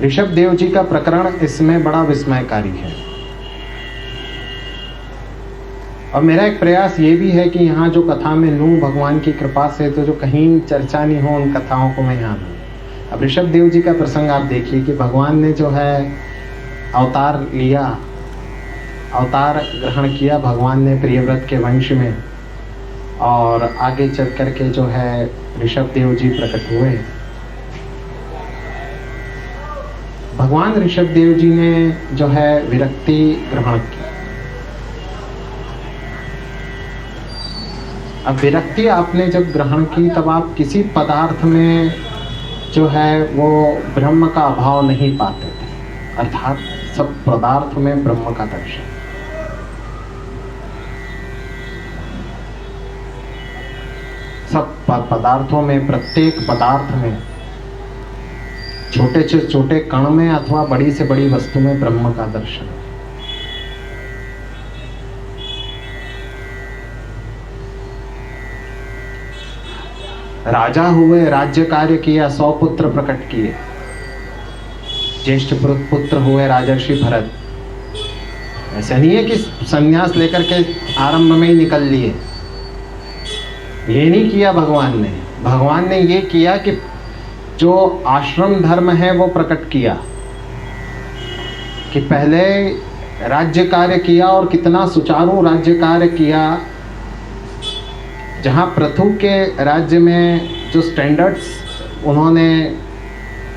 ऋषभ देव जी का प्रकरण इसमें बड़ा विस्मयकारी है। और मेरा एक प्रयास ये भी है कि यहाँ जो कथा में लूँ भगवान की कृपा से, तो जो कहीं चर्चा नहीं हो उन कथाओं को मैं यहाँ लूँ। अब ऋषभ देव जी का प्रसंग आप देखिए कि भगवान ने जो है अवतार लिया, अवतार ग्रहण किया भगवान ने प्रियव्रत के वंश में, और आगे चल करके जो है ऋषभ देव जी प्रकट हुए। भगवान ऋषभ देव जी ने जो है विरक्ति ग्रहण की। अब विरक्ति आपने जब ग्रहण की तब आप किसी पदार्थ में जो है वो ब्रह्म का अभाव नहीं पाते थे, अर्थात सब पदार्थ में ब्रह्म का दर्शन। सब पदार्थों में, प्रत्येक पदार्थ में, छोटे से छोटे कण में अथवा बड़ी से बड़ी वस्तु में ब्रह्म का दर्शन। राजा हुए, राज्य कार्य किया, 100 पुत्र प्रकट किए। ज्येष्ठ पुत्र हुए राजर्षि भरत। ऐसा नहीं है कि संन्यास लेकर के आरंभ में ही निकल लिए, ये नहीं किया भगवान ने। भगवान ने ये किया कि जो आश्रम धर्म है वो प्रकट किया, कि पहले राज्य कार्य किया और कितना सुचारू राज्य कार्य किया। जहाँ पृथु के राज्य में जो स्टैंडर्ड्स उन्होंने,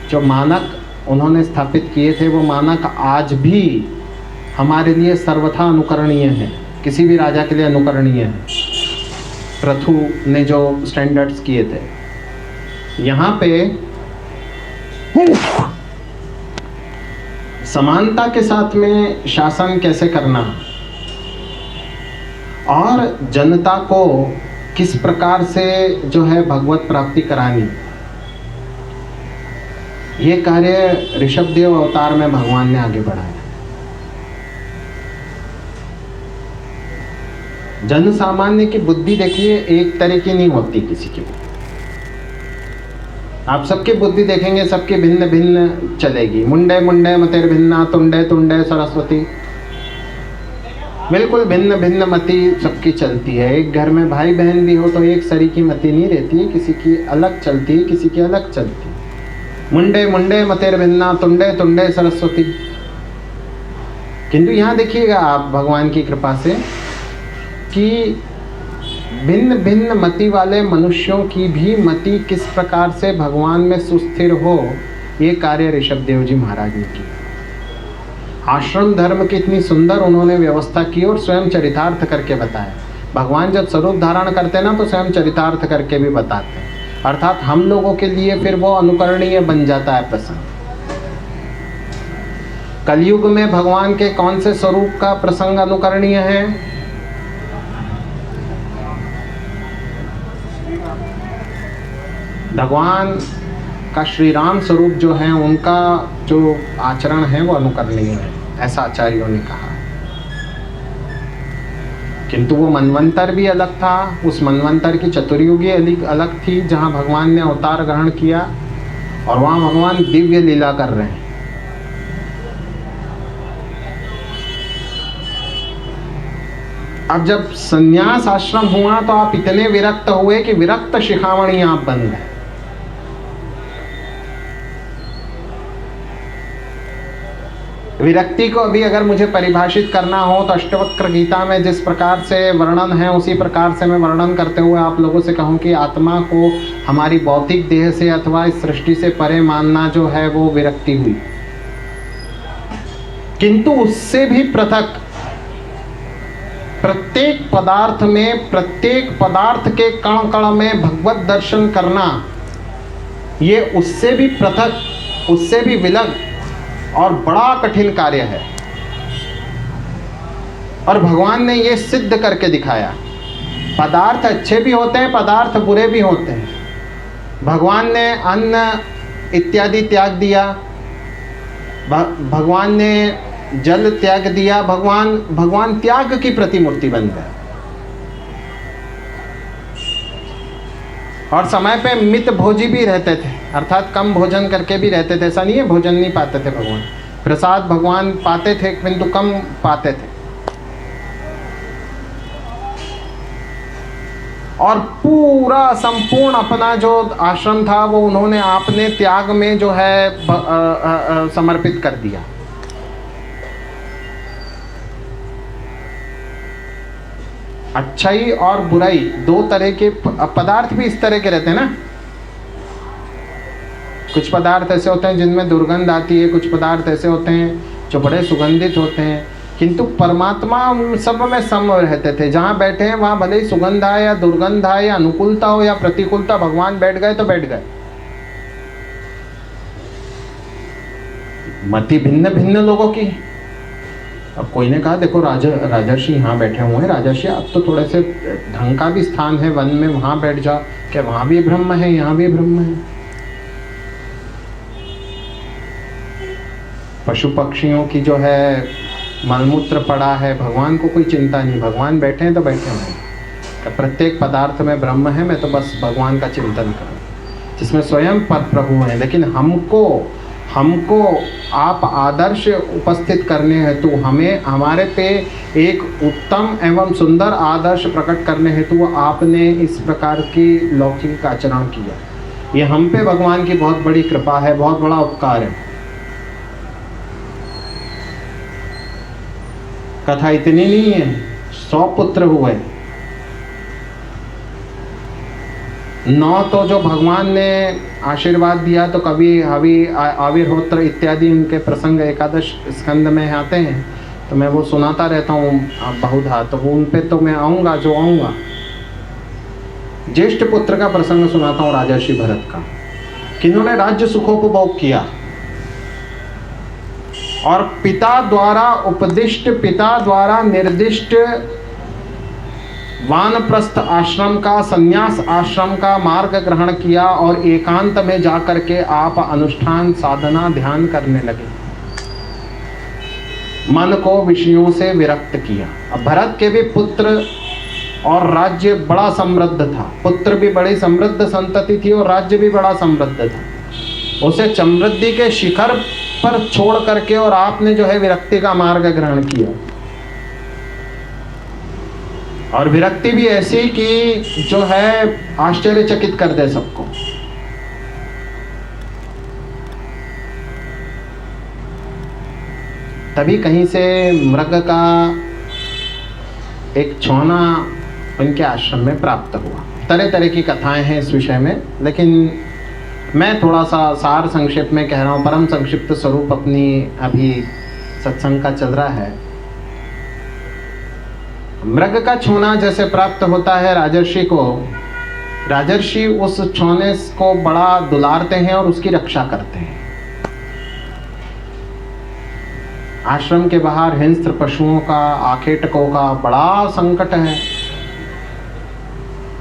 जो मानक उन्होंने स्थापित किए थे, वो मानक आज भी हमारे लिए सर्वथा अनुकरणीय है, किसी भी राजा के लिए अनुकरणीय है। पृथु ने जो स्टैंडर्ड्स किए थे, यहाँ पे समानता के साथ में शासन कैसे करना और जनता को किस प्रकार से जो है भगवत प्राप्ति करानी, ये कार्य ऋषभदेव अवतार में भगवान ने आगे बढ़ाया। जन सामान्य की बुद्धि देखिए एक तरह की नहीं होती किसी की। आप सबकी बुद्धि देखेंगे, सबकी भिन्न भिन्न चलेगी। मुंडे मुंडे मतेर भिन्ना, तुंडे तुंडे सरस्वती। बिल्कुल भिन्न भिन्न मति सबकी चलती है। एक घर में भाई बहन भी हो तो एक सरी की मति नहीं रहती है, किसी की अलग चलती है, किसी की अलग चलती है। मुंडे मुंडे मतेर भिन्ना, तुंडे तुंडे सरस्वती। किंतु यहाँ देखिएगा आप भगवान की कृपा से कि भिन्न भिन्न मति वाले मनुष्यों की भी मति किस प्रकार से भगवान में सुस्थिर हो, ये कार्य ऋषभदेव जी महाराज ने किया। आश्रम धर्म की इतनी सुंदर उन्होंने व्यवस्था की और स्वयं चरितार्थ करके बताया। भगवान जब स्वरूप धारण करते हैं ना तो स्वयं चरितार्थ करके भी बताते हैं, अर्थात हम लोगों के लिए फिर वो अनुकरणीय बन जाता है प्रसंग। कलयुग में भगवान के कौन से स्वरूप का प्रसंग अनुकरणीय है? भगवान का श्री राम स्वरूप जो है, उनका जो आचरण है वो अनुकरणीय है, ऐसा आचार्यों ने कहा। किंतु वो मनवंतर भी अलग था। उस मनवंतर की चतुर्युगी अलग थी, जहाँ भगवान ने अवतार ग्रहण किया और वहाँ भगवान दिव्य लीला कर रहे हैं। अब जब संन्यास आश्रम हुआ तो आप इतने विरक्त हुए कि विरक्त शिखामणि आप बन गए। विरक्ति को अभी अगर मुझे परिभाषित करना हो तो अष्टवक्र गीता में जिस प्रकार से वर्णन है उसी प्रकार से मैं वर्णन करते हुए आप लोगों से कहूँ कि आत्मा को हमारी भौतिक देह से अथवा इस सृष्टि से परे मानना जो है वो विरक्ति हुई। किंतु उससे भी पृथक प्रत्येक पदार्थ में, प्रत्येक पदार्थ के कण कण में भगवत दर्शन करना, ये उससे भी पृथक, उससे भी विलग और बड़ा कठिन कार्य है। और भगवान ने ये सिद्ध करके दिखाया। पदार्थ अच्छे भी होते हैं, पदार्थ बुरे भी होते हैं। भगवान ने अन्न इत्यादि त्याग दिया, भगवान ने जल त्याग दिया, भगवान त्याग की प्रतिमूर्ति बन गए। और समय पे मित भोजी भी रहते थे, अर्थात कम भोजन करके भी रहते थे। ऐसा नहीं है भोजन नहीं पाते थे भगवान, प्रसाद भगवान पाते थे किंतु कम पाते थे। और पूरा संपूर्ण अपना जो आश्रम था वो उन्होंने आपने त्याग में जो है समर्पित कर दिया। अच्छाई और बुराई दो तरह के पदार्थ भी इस तरह के रहते हैं ना। कुछ पदार्थ ऐसे होते हैं जिनमें दुर्गंध आती है, कुछ पदार्थ ऐसे होते हैं जो बड़े सुगंधित होते हैं, किंतु परमात्मा उन सब में सम रहते थे। जहाँ बैठे हैं वहाँ भले ही सुगंध आए या दुर्गंध आए या अनुकूलता हो या प्रतिकूलता, भगवान बैठ गए तो बैठ गए। मति भिन्न भिन्न लोगों की। अब कोई ने कहा देखो राजर्षि यहाँ बैठे हुए हैं, राजर्षि आप तो थोड़े से ढंग का भी स्थान है वन में, वहाँ बैठ जाओ। क्या वहाँ भी ब्रह्म है, यहाँ भी ब्रह्म है। पशु पक्षियों की जो है मलमूत्र पड़ा है, भगवान को कोई चिंता नहीं, भगवान बैठे हैं तो बैठे हैं। प्रत्येक पदार्थ में ब्रह्म है, मैं तो बस भगवान का चिंतन करूँ जिसमें स्वयं पर प्रभु है। लेकिन हमको आप आदर्श उपस्थित करने हेतु हमें हमारे पे एक उत्तम एवं सुंदर आदर्श प्रकट करने हेतु आपने इस प्रकार की लौकिक आचरण किया। ये हम पे भगवान की बहुत बड़ी कृपा है, बहुत बड़ा उपकार है। कथा इतनी नहीं है, 100 पुत्र हुए। 9 तो जो भगवान ने आशीर्वाद दिया, तो कभी हवि आविर्होत्र इत्यादि उनके प्रसंग एकादश स्कंद में आते हैं, तो मैं वो सुनाता रहता हूँ बहुधा, तो वो उन पे तो मैं आऊँगा जो आऊँगा। ज्येष्ठ पुत्र का प्रसंग सुनाता हूँ राजर्षि भरत का, किन्होंने राज्य सुखोपभोग किया और पिता द्वारा उपदिष्ट, पिता द्वारा निर्दिष्ट वानप्रस्थ आश्रम का, संन्यास आश्रम का मार्ग ग्रहण किया और एकांत में जाकर के आप अनुष्ठान साधना ध्यान करने लगे। मन को विषयों से विरक्त किया। अब भरत के भी पुत्र और राज्य बड़ा समृद्ध था, पुत्र भी बड़ी समृद्ध संतति थी और राज्य भी बड़ा समृद्ध था। उसे समृद्धि के शिखर पर छोड़ करके और आपने जो है विरक्ति का मार्ग ग्रहण किया, और विरक्ति भी ऐसी कि जो है आश्चर्यचकित कर दे सबको। तभी कहीं से मृग का एक छौना उनके आश्रम में प्राप्त हुआ। तरह तरह की कथाएं हैं इस विषय में, लेकिन मैं थोड़ा सा सार संक्षेप में कह रहा हूँ। परम संक्षिप्त स्वरूप अपनी अभी सत्संग का चल रहा है। मृग का छूना जैसे प्राप्त होता है राजर्षि को, राजर्षि उस छौने को बड़ा दुलारते हैं और उसकी रक्षा करते हैं। आश्रम के बाहर हिंस्र पशुओं का, आखेटकों का बड़ा संकट है।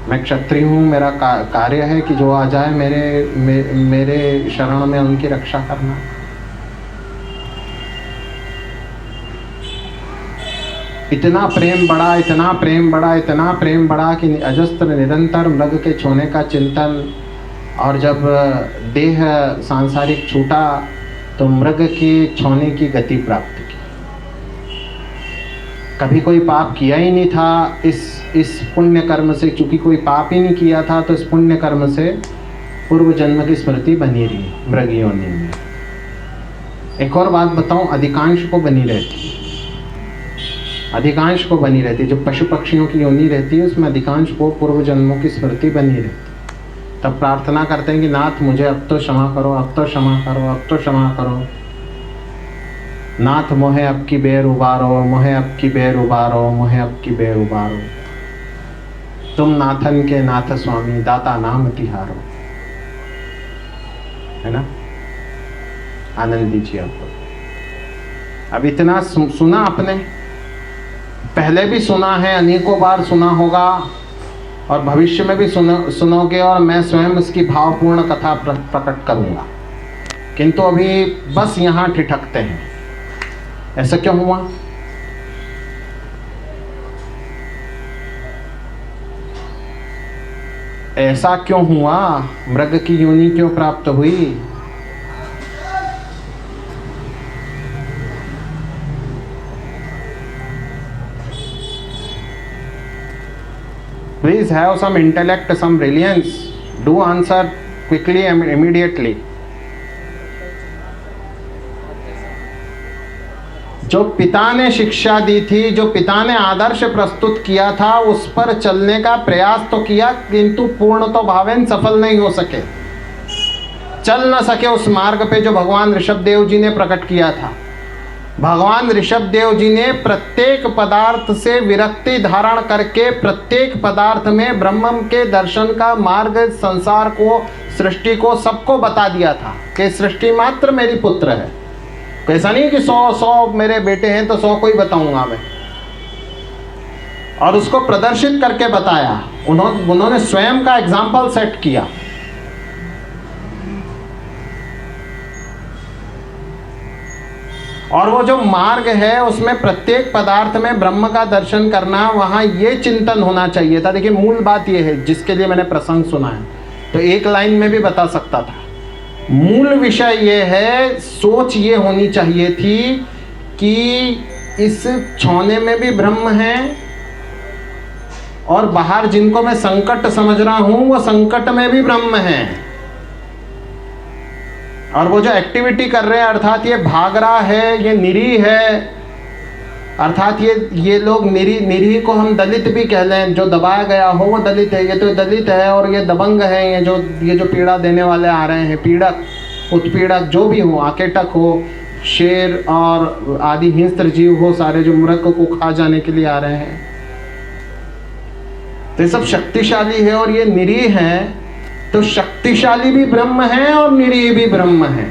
मैं क्षत्रिय हूँ, मेरा कार्य है कि जो आ जाए मेरे शरण में उनकी रक्षा करना। इतना प्रेम बढ़ा, इतना प्रेम बढ़ा, इतना प्रेम बढ़ा कि अजस्त्र निरंतर मृग के छूने का चिंतन, और जब देह सांसारिक छूटा तो मृग के छूने की गति प्राप्त की। कभी कोई पाप किया ही नहीं था, इस पुण्य कर्म से, चूंकि कोई पाप ही नहीं किया था तो इस पुण्य कर्म से पूर्व जन्म की स्मृति बनी रही मृग योनि में। एक और बात बताऊं, अधिकांश को बनी रहती, अधिकांश को बनी रहती। जो पशु पक्षियों की योनि रहती है उसमें अधिकांश को पूर्व जन्मों की स्मृति बनी रहती। तब प्रार्थना करते हैं कि नाथ मुझे अब तो क्षमा करो, अब तो क्षमा करो, अब तो क्षमा करो। नाथ मोहे अब की बेर उबारो, मोहे अब की बेर उबारो, मोहे अब की बेर उबारो। तुम नाथन के नाथ स्वामी, दाता नाम तिहारो। है ना, आनंद दीजिए आपको। अब इतना सुना आपने, पहले भी सुना है, अनेकों बार सुना होगा और भविष्य में भी सुनोगे, और मैं स्वयं इसकी भावपूर्ण कथा प्रकट करूंगा। किंतु अभी बस यहाँ ठिठकते हैं। ऐसा क्यों हुआ? ऐसा क्यों हुआ, मृग की योनि क्यों प्राप्त हुई? Please have some intellect, some brilliance. Do answer quickly and immediately. जो पिता ने शिक्षा दी थी, जो पिता ने आदर्श प्रस्तुत किया था, उस पर चलने का प्रयास तो किया, किंतु पूर्ण तो भावेन सफल नहीं हो सके, चल न सके उस मार्ग पे जो भगवान ऋषभदेव जी ने प्रकट किया था। भगवान ऋषभदेव जी ने प्रत्येक पदार्थ से विरक्ति धारण करके प्रत्येक पदार्थ में ब्रह्म के दर्शन का मार्ग संसार को, सृष्टि को, सबको बता दिया था कि सृष्टि मात्र मेरी पुत्र है। ऐसा नहीं कि 100 मेरे बेटे हैं तो 100 को ही बताऊंगा मैं, और उसको प्रदर्शित करके बताया। उन्होंने स्वयं का एग्जाम्पल सेट किया। और वो जो मार्ग है उसमें प्रत्येक पदार्थ में ब्रह्म का दर्शन करना, वहाँ ये चिंतन होना चाहिए था। देखिए मूल बात ये है, जिसके लिए मैंने प्रसंग सुना है तो एक लाइन में भी बता सकता था। मूल विषय ये है, सोच ये होनी चाहिए थी कि इस छौने में भी ब्रह्म है और बाहर जिनको मैं संकट समझ रहा हूं वो संकट में भी ब्रह्म है। और वो जो एक्टिविटी कर रहे हैं, अर्थात ये भाग रहा है, ये निरीह है, अर्थात ये लोग निरीह को हम दलित भी कह लें, जो दबाया गया हो वो दलित है। ये तो दलित है और ये दबंग है, ये जो पीड़ा देने वाले आ रहे हैं, पीड़क, उत्पीड़क जो भी हो, आकेटक हो, शेर और आदि हिंस्र जीव हो, सारे जो मूर्ख को खा जाने के लिए आ रहे हैं, तो ये सब शक्तिशाली है और ये निरीह है। तो शक्तिशाली भी ब्रह्म है और निरीह भी ब्रह्म है।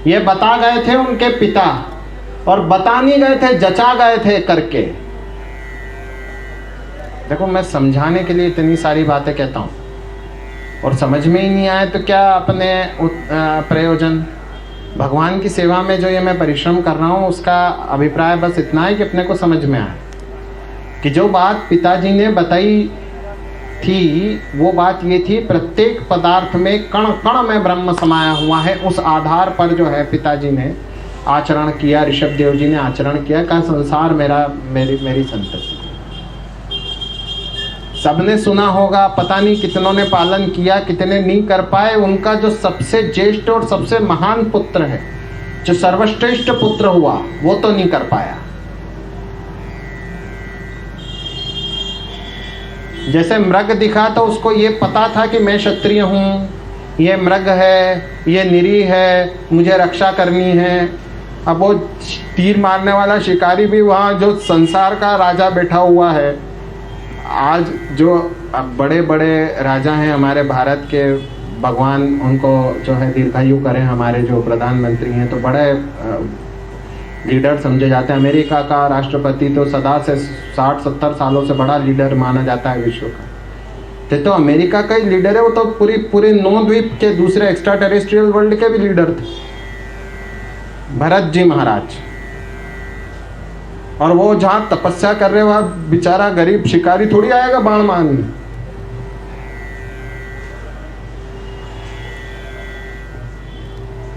ये बता गए थे उनके पिता, और बता नहीं गए थे, जचा गए थे करके। देखो मैं समझाने के लिए इतनी सारी बातें कहता हूँ और समझ में ही नहीं आए तो क्या अपने प्रयोजन। भगवान की सेवा में जो ये मैं परिश्रम कर रहा हूँ उसका अभिप्राय बस इतना है कि अपने को समझ में आए कि जो बात पिताजी ने बताई थी वो बात ये थी, प्रत्येक पदार्थ में कण कण में ब्रह्म समाया हुआ है। उस आधार पर जो है पिताजी ने आचरण किया, ऋषभदेव जी ने आचरण किया, कहा संसार मेरी संतति। सबने सुना होगा, पता नहीं कितनों ने पालन किया, कितने नहीं कर पाए। उनका जो सबसे ज्येष्ठ और सबसे महान पुत्र है, जो सर्वश्रेष्ठ पुत्र हुआ, वो तो नहीं कर पाया। जैसे मृग दिखा तो उसको ये पता था कि मैं क्षत्रिय हूँ, ये मृग है, ये निरीह है, मुझे रक्षा करनी है। अब वो तीर मारने वाला शिकारी भी वहाँ जो संसार का राजा बैठा हुआ है, आज जो बड़े बड़े राजा हैं हमारे भारत के, भगवान उनको जो है दीर्घायु करें, हमारे जो प्रधानमंत्री हैं तो बड़े लीडर समझे जाते हैं। अमेरिका का राष्ट्रपति तो सदा से 60-70 सालों से बड़ा लीडर माना जाता है विश्व का। तो अमेरिका का ही लीडर है वो, तो पूरे नौ द्वीप के दूसरे एक्स्ट्रा टेरेस्ट्रियल वर्ल्ड के भी लीडर थे, भरत जी महाराज। और वो जहाँ तपस्या कर रहे वहाँ बेचारा गरीब शिकारी थोड़ी आएगा बाण मारने।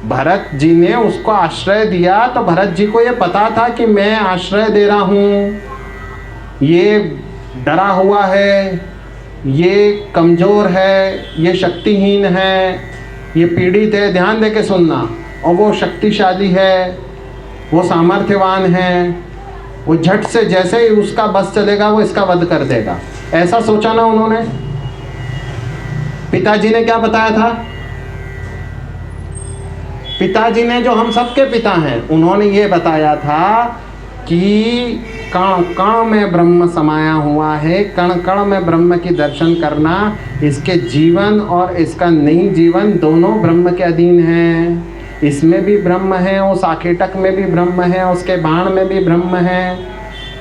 भरत जी ने उसको आश्रय दिया तो भरत जी को ये पता था कि मैं आश्रय दे रहा हूँ, ये डरा हुआ है, ये कमज़ोर है, ये शक्तिहीन है, ये पीड़ित है। ध्यान दे के सुनना। और वो शक्तिशाली है, वो सामर्थ्यवान है, वो झट से जैसे ही उसका बस चलेगा वो इसका वध कर देगा। ऐसा सोचा ना उन्होंने। पिताजी ने क्या बताया था? पिताजी ने, जो हम सबके पिता हैं, उन्होंने ये बताया था कि कण कण में ब्रह्म समाया हुआ है, कण कण में ब्रह्म की दर्शन करना, इसके जीवन और इसका नहीं जीवन दोनों ब्रह्म के अधीन हैं। इसमें भी ब्रह्म है, उस आकेटक में भी ब्रह्म है, उसके बाण में भी ब्रह्म है,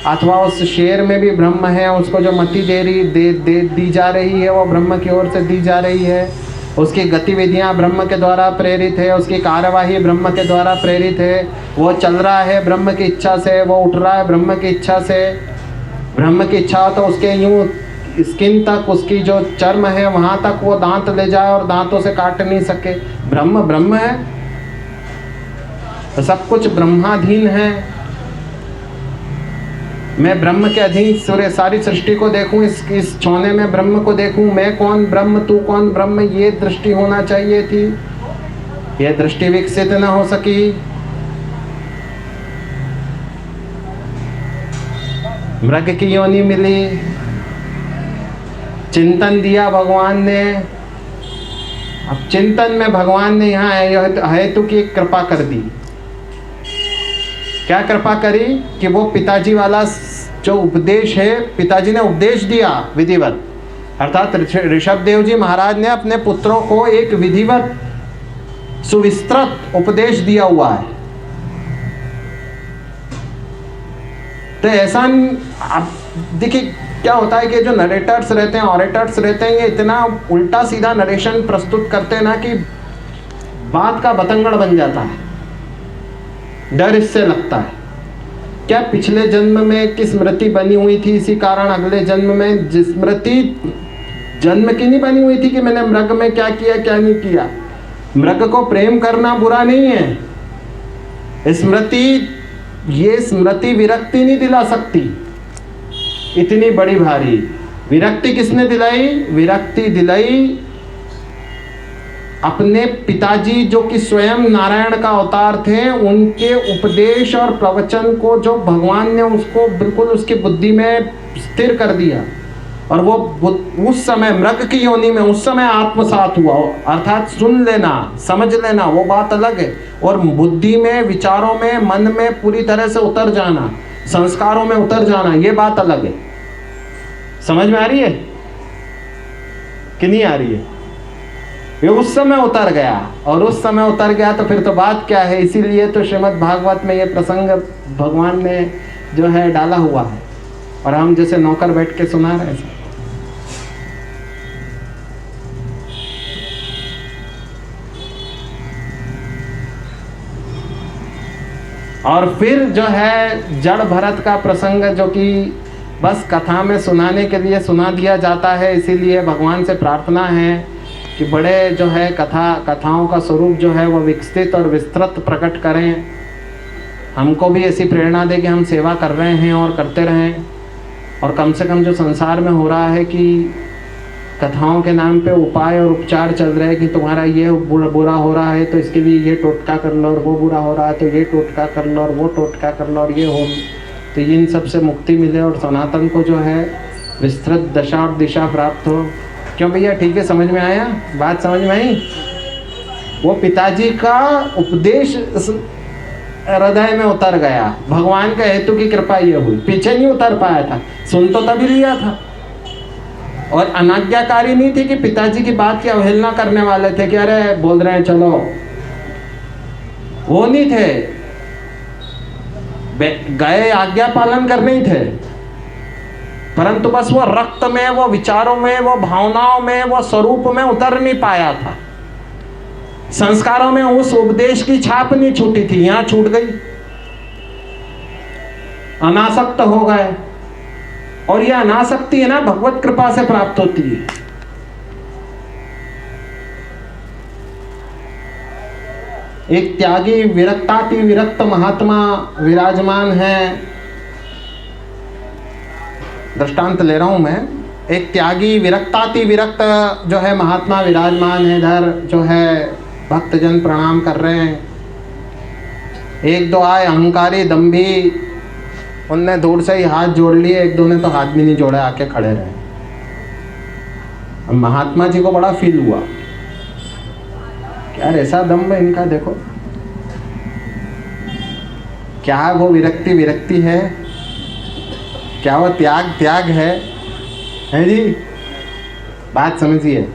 अथवा उस शेर में भी ब्रह्म है। उसको जो मति दी जा रही है वो ब्रह्म की ओर से दी जा रही है। उसकी गतिविधियाँ ब्रह्म के द्वारा प्रेरित है, उसकी कार्यवाही ब्रह्म के द्वारा प्रेरित है। वो चल रहा है ब्रह्म की इच्छा से, वो उठ रहा है ब्रह्म की इच्छा से। ब्रह्म की इच्छा हो तो उसके यूँ स्किन तक, उसकी जो चर्म है वहाँ तक वो दांत ले जाए और दांतों से काट नहीं सके। ब्रह्म ब्रह्म है, तो सब कुछ ब्रह्माधीन है। मैं ब्रह्म के अधीन सूर्य सारी सृष्टि को देखूं, इस चौने में ब्रह्म को देखूं, मैं कौन ब्रह्म तू कौन ब्रह्म, ये दृष्टि होना चाहिए थी। ये दृष्टि विकसित न हो सकी। मृग की योनि मिली, चिंतन दिया भगवान ने। अब चिंतन में भगवान ने यहाँ हेतु की कृपा कर दी। क्या कृपा करी कि वो पिताजी वाला जो उपदेश है, पिताजी ने उपदेश दिया विधिवत, अर्थात ऋषभ देव जी महाराज ने अपने पुत्रों को एक विधिवत सुविस्तृत उपदेश दिया हुआ है। तो ऐसा आप देखिए क्या होता है कि जो नरेटर्स रहते हैं, ऑरेटर्स रहते हैं, ये इतना उल्टा सीधा नरेशन प्रस्तुत करते हैं ना कि बात का बतंगड़ बन जाता है। डर इससे लगता है क्या पिछले जन्म में की स्मृति बनी हुई थी, इसी कारण अगले जन्म में स्मृति जन्म की नहीं बनी हुई थी कि मैंने मृग में क्या किया क्या नहीं किया। मृग को प्रेम करना बुरा नहीं है, स्मृति ये स्मृति विरक्ति नहीं दिला सकती इतनी बड़ी भारी। विरक्ति किसने दिलाई? विरक्ति दिलाई अपने पिताजी जो कि स्वयं नारायण का अवतार थे, उनके उपदेश और प्रवचन को जो भगवान ने उसको बिल्कुल उसकी बुद्धि में स्थिर कर दिया। और वो उस समय मृग की योनि में उस समय आत्मसात हुआ, अर्थात सुन लेना समझ लेना वो बात अलग है, और बुद्धि में विचारों में मन में पूरी तरह से उतर जाना, संस्कारों में उतर जाना, ये बात अलग है। समझ में आ रही है कि नहीं आ रही है? ये उस समय उतर गया, और उस समय उतर गया तो फिर तो बात क्या है। इसीलिए तो श्रीमद् भागवत में ये प्रसंग भगवान ने जो है डाला हुआ है, और हम जैसे नौकर बैठ के सुना रहे हैं। और फिर जो है जड़ भरत का प्रसंग जो कि बस कथा में सुनाने के लिए सुना दिया जाता है, इसीलिए भगवान से प्रार्थना है कि बड़े जो है कथाओं का स्वरूप जो है वो विकसित और विस्तृत प्रकट करें। हमको भी ऐसी प्रेरणा दे कि हम सेवा कर रहे हैं और करते रहें, और कम से कम जो संसार में हो रहा है कि कथाओं के नाम पे उपाय और उपचार चल रहे हैं कि तुम्हारा ये बुरा हो रहा है तो इसके लिए ये टोटका कर लो, और वो बुरा हो रहा है तो ये टोटका कर लो, और वो टोटका कर लो, और ये हो, तो इन सब से मुक्ति मिले और सनातन को जो है विस्तृत दशा और दिशा प्राप्त हो। क्यों भैया, ठीक है? समझ में आया? बात समझ में आई? वो पिताजी का उपदेश हृदय में उतर गया, भगवान का हेतु की कृपा ये हुई। पीछे नहीं उतर पाया था, सुन तो तभी लिया था, और अनाज्ञाकारी नहीं थी कि पिताजी की बात की अवहेलना करने वाले थे कि अरे बोल रहे हैं चलो, वो नहीं थे। गए आज्ञा पालन करने ही थे, परंतु बस वो रक्त में, वो विचारों में, वो भावनाओं में, वो स्वरूप में उतर नहीं पाया था। संस्कारों में उस उपदेश की छाप नहीं छूटी थी, यहां छूट गई, अनासक्त हो गए। और यह अनासक्ति है ना भगवत कृपा से प्राप्त होती है। एक त्यागी विरक्ताति विरक्त महात्मा विराजमान है। दृष्टांत ले रहा हूं मैं। एक त्यागी विरक्ताति विरक्त जो है महात्मा विराजमान है, इधर जो है भक्तजन प्रणाम कर रहे हैं। एक दो आए अहंकारी दंभी, उनने दूर से ही हाथ जोड़ लिए, एक दो ने तो हाथ भी नहीं जोड़ा, आके खड़े रहे। अब महात्मा जी को बड़ा फील हुआ, यार ऐसा दम्भ इनका देखो, क्या वो विरक्ति विरक्ति है, क्या वो त्याग त्याग है जी? बात समझिए,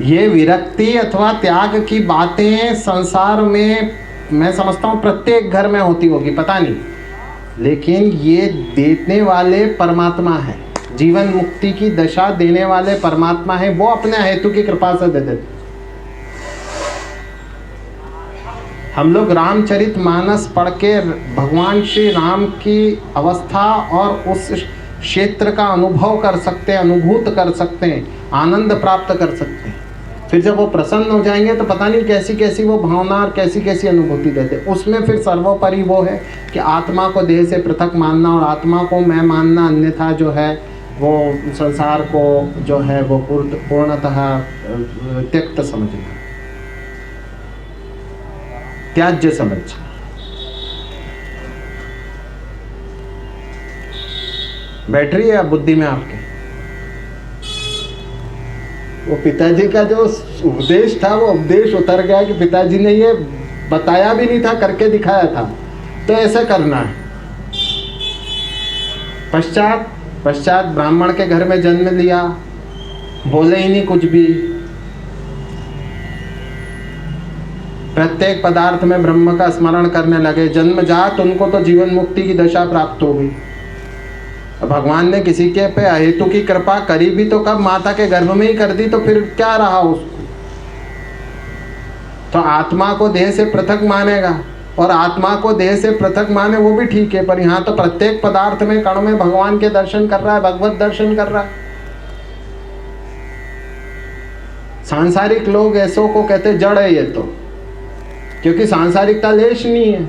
ये विरक्ति अथवा त्याग की बातें संसार में मैं समझता हूँ प्रत्येक घर में होती होगी, पता नहीं, लेकिन ये देने वाले परमात्मा है, जीवन मुक्ति की दशा देने वाले परमात्मा है, वो अपने हेतु की कृपा से दे देते। हम लोग रामचरितमानस पढ़ के भगवान श्री राम की अवस्था और उस क्षेत्र का अनुभव कर सकते हैं, अनुभूत कर सकते हैं, आनंद प्राप्त कर सकते हैं। फिर जब वो प्रसन्न हो जाएंगे तो पता नहीं कैसी कैसी वो भावना और कैसी कैसी अनुभूति देते। उसमें फिर सर्वोपरि वो है कि आत्मा को देह से पृथक मानना और आत्मा को मैं मानना, अन्यथा जो है वो संसार को जो है वो पूर्णतः त्यक्त समझना, त्याज्य समझना। बैटरी है बुद्धि में आपके? वो पिताजी का जो उपदेश था वो उपदेश उतर गया कि पिताजी ने ये बताया भी नहीं था, करके दिखाया था, तो ऐसे करना है। पश्चात ब्राह्मण के घर में जन्म लिया, बोले ही नहीं कुछ भी, प्रत्येक पदार्थ में ब्रह्म का स्मरण करने लगे, जन्मजात उनको तो जीवन मुक्ति की दशा प्राप्त हो गई। भगवान ने किसी के पे अहेतु की कृपा करी भी तो कब, माता के गर्भ में ही कर दी, तो फिर क्या रहा उसको। तो आत्मा को देह से पृथक मानेगा, और आत्मा को देह से पृथक माने वो भी ठीक है, पर यहाँ तो प्रत्येक पदार्थ में, कण में भगवान के दर्शन कर रहा है, भगवत दर्शन कर रहा है। सांसारिक लोग ऐसों को कहते जड़ है ये तो, क्योंकि सांसारिकता लेश नहीं है।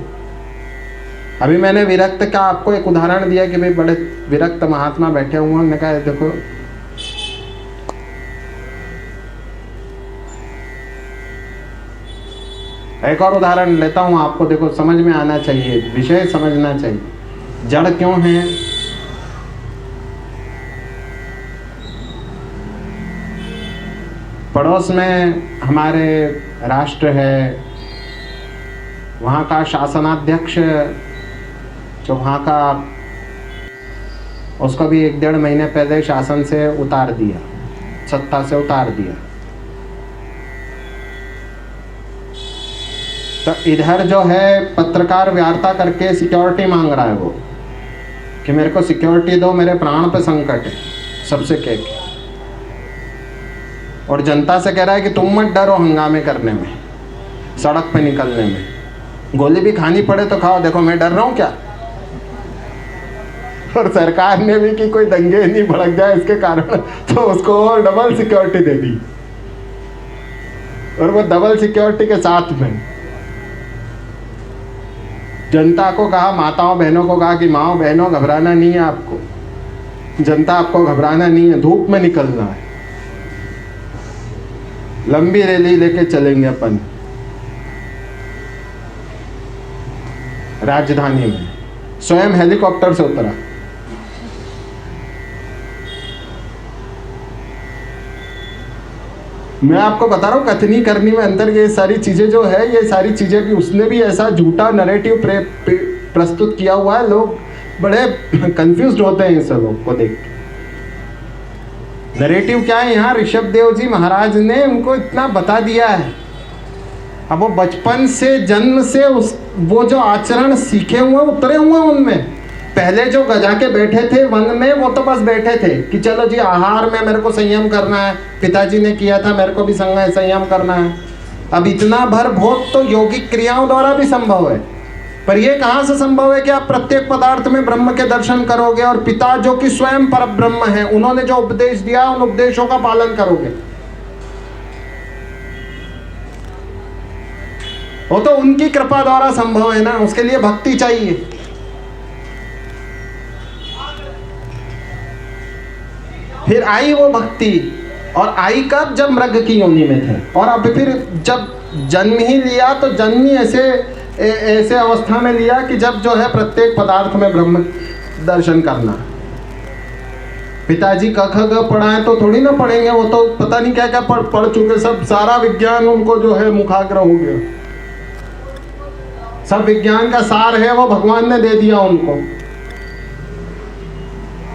अभी मैंने विरक्त का आपको एक उदाहरण दिया कि भाई बड़े विरक्त महात्मा बैठे हुए हैं, उन्होंने कहा देखो एक और उदाहरण लेता हूं आपको, देखो समझ में आना चाहिए, विषय समझना चाहिए। जड़ क्यों है? पड़ोस में हमारे राष्ट्र है, वहाँ का शासनाध्यक्ष जो वहाँ का, उसको भी 1-1.5 महीने पहले शासन से उतार दिया, सत्ता से उतार दिया। तो इधर जो है पत्रकार वार्ता करके सिक्योरिटी मांग रहा है वो, कि मेरे को सिक्योरिटी दो, मेरे प्राण पे संकट है, सबसे कह के। और जनता से कह रहा है कि तुम मत डरो हंगामे करने में, सड़क पे निकलने में, गोली भी खानी पड़े तो खाओ, देखो मैं डर रहा हूँ क्या। और सरकार ने भी कि कोई दंगे नहीं भड़क जाए इसके कारण, तो उसको और डबल सिक्योरिटी दे दी, और वो डबल सिक्योरिटी के साथ में जनता को कहा, माताओं बहनों को कहा कि माओ बहनों घबराना नहीं है आपको, जनता आपको घबराना नहीं है, धूप में निकलना है, लंबी रैली लेके चलेंगे अपन राजधानी में। स्वयं हेलीकॉप्टर से उतरा। मैं आपको बता रहा हूँ कथनी करनी में अंतर, ये सारी चीजें जो है, ये सारी चीजें भी उसने भी ऐसा झूठा नैरेटिव प्रस्तुत किया हुआ है, लोग बड़े कंफ्यूज्ड होते हैं इन सब लोग को देख के। नैरेटिव क्या है? यहाँ ऋषभ देव जी महाराज ने उनको इतना बता दिया है। अब वो बचपन से, जन्म से वो जो आचरण सीखे हुए उतरे हुए उनमें। पहले जो गजा के बैठे थे वन में, वो तो बस बैठे थे कि चलो जी आहार में मेरे को संयम करना है, पिताजी ने किया था, मेरे को भी संयम करना है। अब इतना भर बहुत तो योगिक क्रियाओं द्वारा भी संभव है, पर ये कहाँ से संभव है कि आप प्रत्येक पदार्थ में ब्रह्म के दर्शन करोगे, और पिता जो कि स्वयं पर ब्रह्म है, उन्होंने जो उपदेश दिया उन उपदेशों का पालन करोगे। वो तो उनकी कृपा द्वारा संभव है ना, उसके लिए भक्ति चाहिए। फिर आई वो भक्ति, और आई कब? जब मृग की योनि में थे, और अब फिर जब जन्म ही लिया तो जन्म ही ऐसे अवस्था में लिया कि जब जो है प्रत्येक पदार्थ में ब्रह्म दर्शन करना। पिताजी क ख ग पढ़ाएं तो थोड़ी ना पढ़ेंगे, वो तो पता नहीं क्या क्या पढ़ चुके, सब सारा विज्ञान उनको जो है मुखाग्र हो गया, सब विज्ञान का सार है वो भगवान ने दे दिया उनको।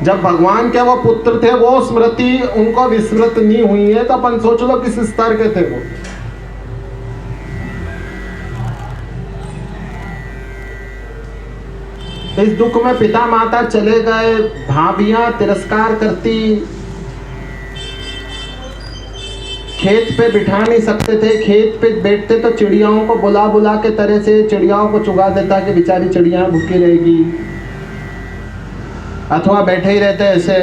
जब भगवान के वो पुत्र थे, वो स्मृति उनको विस्मृत नहीं हुई है, तो अपन सोच लो किस स्तर के थे वो। इस दुख में पिता माता चले गए, भाभियां तिरस्कार करती, खेत पे बिठा नहीं सकते थे, खेत पे बैठते तो चिड़ियाओं को बुला बुला के तरह से चिड़ियाओं को चुगा देता कि बेचारी चिड़िया भूखी रहेगी। अथवा बैठे ही रहते ऐसे,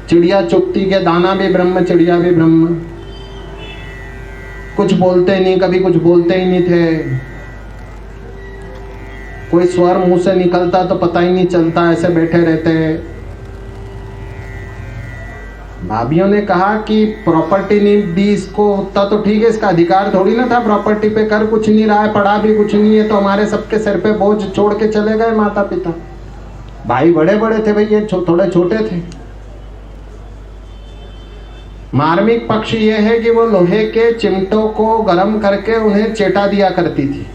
चिड़िया चुगती के दाना भी ब्रह्म चिड़िया भी ब्रह्म, कुछ बोलते नहीं, कभी कुछ बोलते ही नहीं थे, कोई स्वर मुंह से निकलता तो पता ही नहीं चलता, ऐसे बैठे रहते। भाभीियों ने कहा कि प्रॉपर्टी नहीं दी इसको, होता तो ठीक है, इसका अधिकार थोड़ी ना था प्रॉपर्टी पे, कर कुछ नहीं रहा है, पढ़ा भी कुछ नहीं है, तो हमारे सबके सिर पे बोझ छोड़ के चले गए माता पिता। भाई बड़े बड़े थे भाई, ये थोड़े छोटे थे। मार्मिक पक्ष ये है कि वो लोहे के चिमटों को गर्म करके उन्हें चेटा दिया करती थी।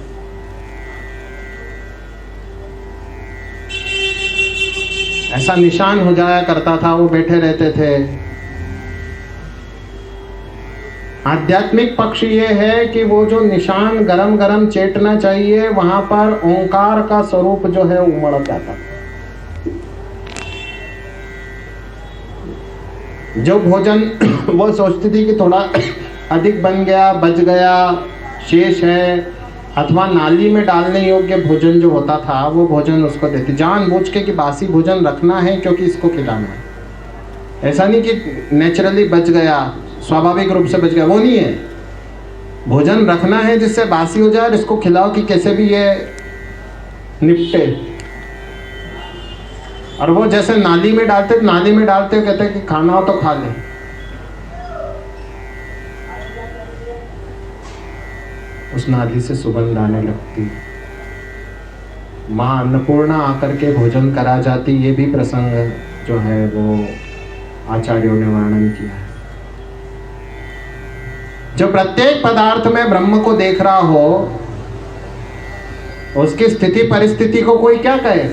ऐसा निशान हो जाया करता था, वो बैठे रहते थे। आध्यात्मिक पक्ष ये है कि वो जो निशान गरम गरम चेटना चाहिए, वहां पर ओंकार का स्वरूप जो है उमड़ जाता। जो भोजन वो सोचती थी कि थोड़ा अधिक बन गया, बच गया, शेष है, अथवा नाली में डालने योग्य भोजन जो होता था वो भोजन उसको देती, जानबूझ के कि बासी भोजन रखना है क्योंकि इसको खिलाना है। ऐसा नहीं कि नेचुरली बच गया, स्वाभाविक रूप से बच गया, वो नहीं है। भोजन रखना है जिससे बासी हो जाए और इसको खिलाओ कि कैसे भी ये निपटे। और वो जैसे नाली में डालते कहते कि खाना हो तो खा ले। उस नाली से सुगंध आने लगती, माँ अन्नपूर्णा आकर के भोजन करा जाती। ये भी प्रसंग जो है वो आचार्यों ने वर्णन किया है। जो प्रत्येक पदार्थ में ब्रह्म को देख रहा हो, उसकी स्थिति परिस्थिति को कोई क्या कहे।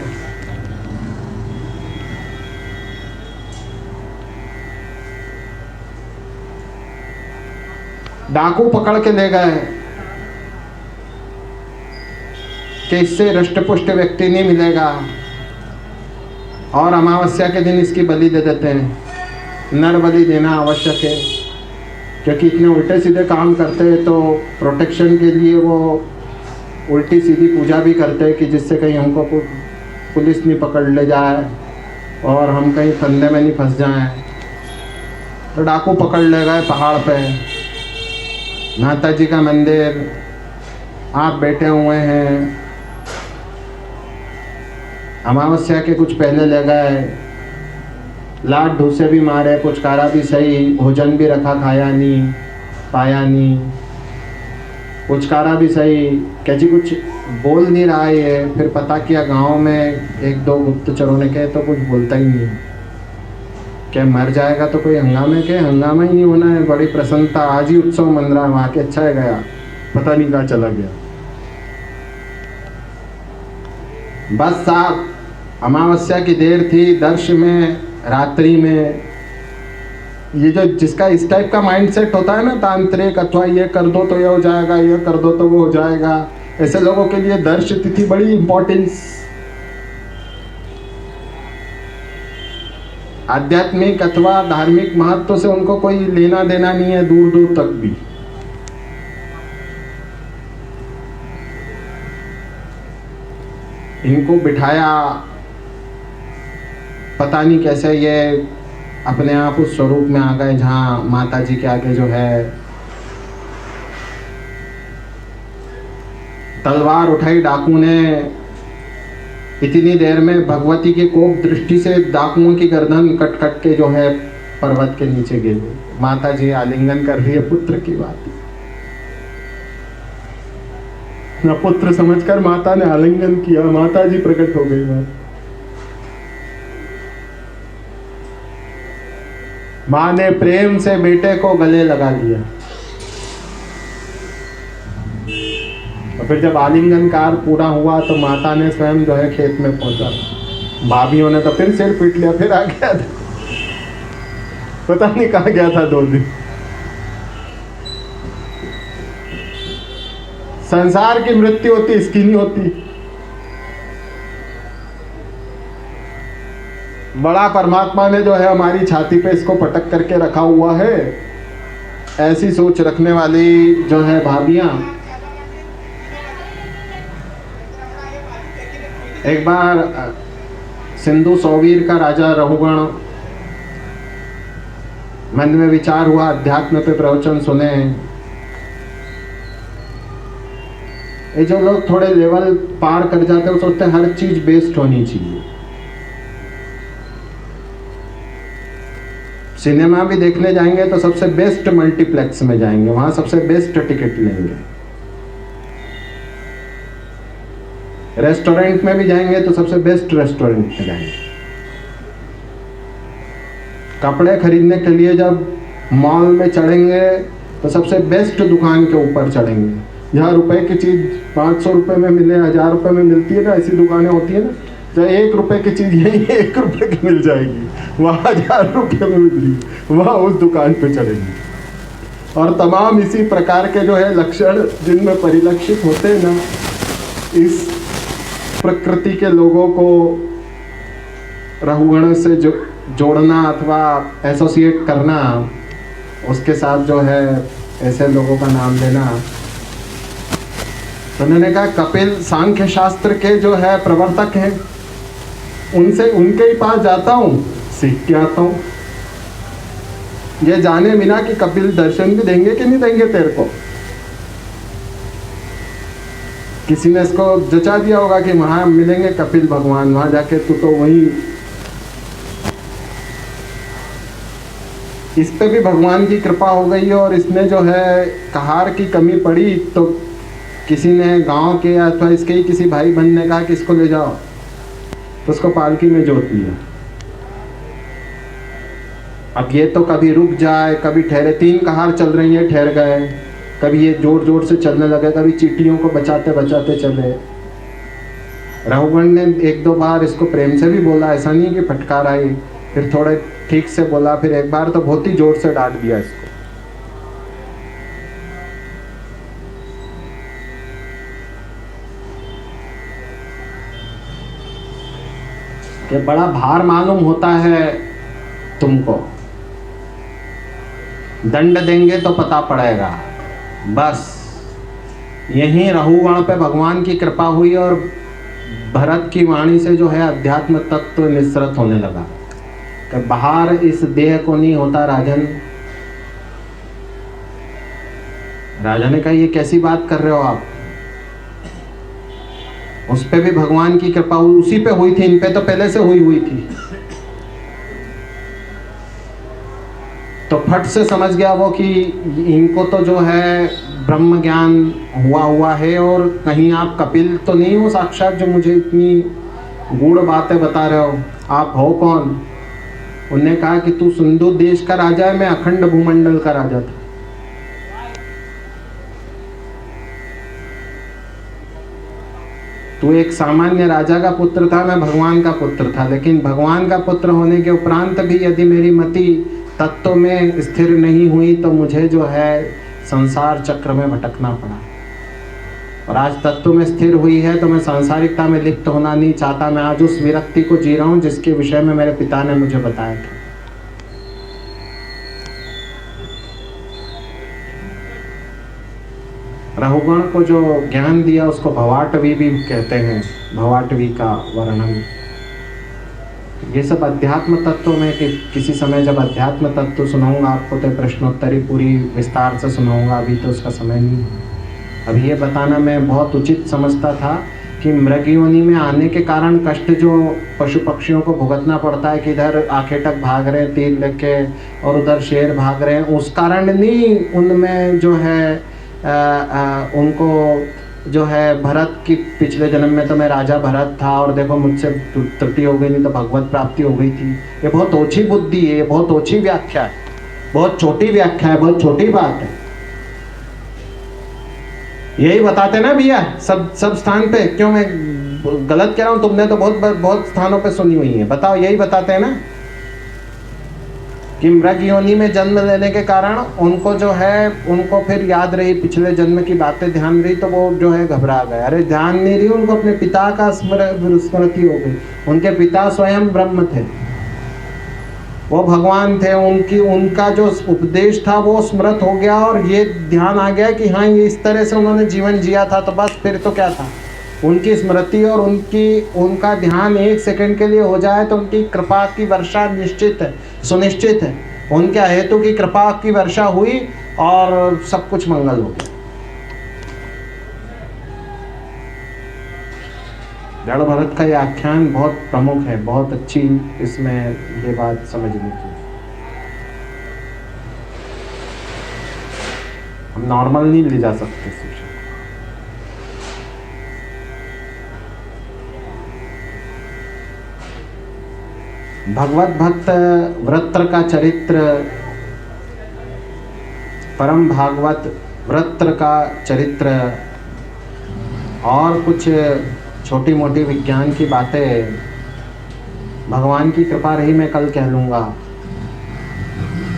डाकू पकड़ के ले गए कि इससे रष्टपुष्ट व्यक्ति नहीं मिलेगा, और अमावस्या के दिन इसकी बलि दे देते हैं। नर बलि देना आवश्यक है, क्योंकि इतने उल्टे सीधे काम करते हैं, तो प्रोटेक्शन के लिए वो उल्टी सीधी पूजा भी करते हैं कि जिससे कहीं हमको पुलिस नहीं पकड़ ले जाए और हम कहीं फंदे में नहीं फंस जाएं। तो डाकू पकड़ ले गए पहाड़ पे, माता जी का मंदिर, आप बैठे हुए हैं, अमावस्या के कुछ पहले ले गए, लात ढूसे भी मारे, पुचकारा भी सही, भोजन भी रखा, खाया नहीं, पाया नहीं, पुचकारा भी सही, कैसी कुछ बोल नहीं रहा है ये। फिर पता किया गांव में एक दो गुप्तचरों ने कहे तो कुछ बोलता ही नहीं, क्या मर जाएगा तो कोई हंगामे के, हंगामा ही नहीं होना है, बड़ी प्रसन्नता, आज ही उत्सव मन रहा है वहाँ के, अच्छा है गया, पता नहीं कहाँ चला गया। बस साहब अमावस्या की देर थी, दर्श में, रात्रि में, ये जो जिसका इस टाइप का माइंडसेट होता है ना तांत्रिक, अथवा ये कर दो तो ये हो जाएगा, ये कर दो तो वो हो जाएगा, ऐसे लोगों के लिए दर्श तिथि बड़ी इंपॉर्टेंस। आध्यात्मिक अथवा धार्मिक महत्व से उनको कोई लेना देना नहीं है, दूर दूर तक भी। इनको बिठाया, पता नहीं कैसे ये अपने आप उस स्वरूप में आ गए जहाँ माता जी के आगे जो है तलवार उठाई डाकू ने। इतनी देर में भगवती की कोप दृष्टि से डाकुओं की गर्दन कट कट के जो है पर्वत के नीचे गिर गई। माता जी आलिंगन कर रही है पुत्र की बात, न पुत्र समझकर माता ने आलिंगन किया, माता जी प्रकट हो गई। माँ ने प्रेम से बेटे को गले लगा लिया। और फिर जब आलिंगन कार पूरा हुआ तो माता ने स्वयं जो है खेत में पहुंचा। भाभीियों ने तो फिर सिर पीट लिया, फिर आ गया था, पता नहीं कहाँ गया था 2 दिन। संसार की मृत्यु होती, इसकी नहीं होती। बड़ा परमात्मा ने जो है हमारी छाती पे इसको पटक करके रखा हुआ है। ऐसी सोच रखने वाली जो है भाभियां, एक बार सिंधु सौवीर का राजा रहुगण, मन में विचार हुआ, अध्यात्म पे प्रवचन सुने। ये जो लोग थोड़े लेवल पार कर जाते हैं वो सोचते हैं हर चीज बेस्ट होनी चाहिए। सिनेमा भी देखने जाएंगे तो सबसे बेस्ट मल्टीप्लेक्स में जाएंगे, वहां सबसे बेस्ट टिकट लेंगे। रेस्टोरेंट में भी जाएंगे तो सबसे बेस्ट रेस्टोरेंट में जाएंगे। कपड़े खरीदने के लिए जब मॉल में चढ़ेंगे तो सबसे बेस्ट दुकान के ऊपर चढ़ेंगे। जहाँ रुपए की चीज 500 रुपए में मिले, 1000 रुपए में मिलती है ना, ऐसी दुकानें होती है ना, तो 1 रुपए की चीज यही 1 रुपए की मिल जाएगी, वहाँ 1000 रुपए में मिल रही, वहाँ उस दुकान पे चढ़ेंगे। और तमाम इसी प्रकार के जो है लक्षण जिनमें परिलक्षित होते हैं ना, इस प्रकृति के लोगों को रहुगण से जोड़ना अथवा एसोसिएट करना, उसके साथ जो है ऐसे लोगों का नाम लेना। तो उन्होंने कहा कपिल सांख्य शास्त्र के जो है प्रवर्तक हैं, उनसे उनके ही पास जाता हूँ, सीख के आता हूँ। ये जाने बिना कि कपिल दर्शन भी देंगे कि नहीं देंगे तेरे को। किसी ने इसको जचा दिया होगा कि वहां मिलेंगे कपिल भगवान, वहां जाके तू तो वही। इस पे भी भगवान की कृपा हो गई और इसने जो है कहार की कमी पड़ी तो किसी ने गांव के अथवा इसके ही किसी भाई बहन ने कहा कि इसको ले जाओ, तो उसको पालकी में जोत लिया। अब ये तो कभी रुक जाए, कभी ठहरे, 3 कहार चल रही है, ठहर गए, कभी ये जोर जोर से चलने लगे, कभी चींटियों को बचाते बचाते चले। रहुगण ने 1-2 बार इसको प्रेम से भी बोला, ऐसा नहीं कि फटकार आई, फिर थोड़े ठीक से बोला, फिर एक बार तो बहुत ही जोर से डांट दिया इसको। कि बड़ा भार मालूम होता है तुमको, दंड देंगे तो पता पड़ेगा। बस यहीं रहुगण पे भगवान की कृपा हुई और भरत की वाणी से जो है अध्यात्म तत्व निस्सृत होने लगा कि बाहर इस देह को नहीं होता। राजन राजा ने कहा ये कैसी बात कर रहे हो आप। उस पे भी भगवान की कृपा उसी पे हुई थी, इन पे तो पहले से हुई थी। तो फट से समझ गया वो कि इनको तो जो है ब्रह्म ज्ञान हुआ है और कहीं आप कपिल तो नहीं हो साक्षात जो मुझे इतनी गूढ़ बातें बता रहे हो। आप हो कौन? उन्होंने कहा कि तू सिंधु देश का राजा है, मैं अखंड भूमंडल का राजा था। तू एक सामान्य राजा का पुत्र था, मैं भगवान का पुत्र था। लेकिन भगवान का पुत्र होने के उपरांत भी यदि मेरी मति तत्व में स्थिर नहीं हुई तो मुझे जो है संसार चक्र में भटकना पड़ा। और आज तत्व में स्थिर हुई है तो मैं सांसारिकता में लिप्त होना नहीं चाहता। मैं आज उस विरक्ति को जी रहा हूँ जिसके विषय में मेरे पिता ने मुझे बताया था। रहुगण को जो ज्ञान दिया उसको भवाटवी भी कहते हैं, भवाटवी का वर्णन। ये सब अध्यात्म तत्व में कि किसी समय जब अध्यात्म तत्व सुनाऊंगा आपको तो प्रश्नोत्तरी पूरी विस्तार से सुनाऊंगा, अभी तो उसका समय नहीं है। अभी ये बताना मैं बहुत उचित समझता था कि मृग योनि में आने के कारण कष्ट जो पशु पक्षियों को भुगतना पड़ता है कि इधर आखेटक भाग रहे हैं तीर लेके और उधर शेर भाग रहे हैं, उस कारण नहीं उनमें जो है उनको जो है भरत की पिछले जन्म में तो मैं राजा भरत था और देखो मुझसे त्रुटि हो गई, नहीं तो भगवत प्राप्ति हो गई थी। ये बहुत ओछी बुद्धि है, ये बहुत ओछी व्याख्या है, बहुत छोटी व्याख्या है, बहुत छोटी बात है। यही बताते ना भैया सब स्थान पे। क्यों मैं गलत कह रहा हूँ? तुमने तो बहुत स्थानों पे सुनी हुई है। बताओ, यही बताते हैं ना कि मृग योनि में जन्म लेने के कारण उनको जो है उनको फिर याद रही पिछले जन्म की बातें, ध्यान रही तो वो जो है घबरा गए। अरे ध्यान नहीं रही, उनको अपने पिता का स्मृति हो गई। उनके पिता स्वयं ब्रह्म थे, वो भगवान थे। उनका जो उपदेश था वो स्मृत हो गया और ये ध्यान आ गया कि हाँ ये इस तरह से उन्होंने जीवन जिया था। तो बस फिर तो क्या था, उनकी स्मृति और उनका ध्यान 1 सेकंड के लिए हो जाए तो उनकी कृपा की वर्षा निश्चित है, सुनिश्चित है। उनके हेतु की कृपा की वर्षा हुई और सब कुछ मंगल हो गया। जड़ भरत का ये आख्यान बहुत प्रमुख है, बहुत अच्छी इसमें ये बात समझने की। हम नॉर्मल नहीं ले जा सकते इस विषय को। भगवत भक्त वृत्र का चरित्र, परम भागवत वृत्र का चरित्र और कुछ छोटी मोटी विज्ञान की बातें भगवान की कृपा रही मैं कल कह लूँगा।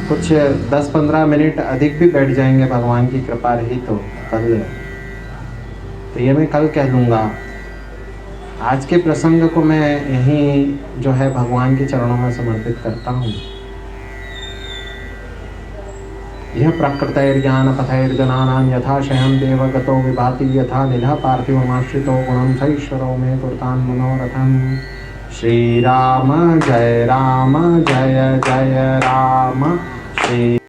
कुछ 10-15 मिनट अधिक भी बैठ जाएंगे भगवान की कृपा रही तो कल, तो ये मैं कल कह लूँगा। आज के प्रसंग को मैं यहीं जो है भगवान के चरणों में समर्पित करता हूँ। यह प्रकृतैर्ज्ञानपथैर्जनानां यथाशयं देवगतो विभाति यथा निलः पार्थिवमाश्रितो गुणं सैश्वरो मे कुरुतां मनोरथम्। श्रीराम जय राम, जय जय राम। श्री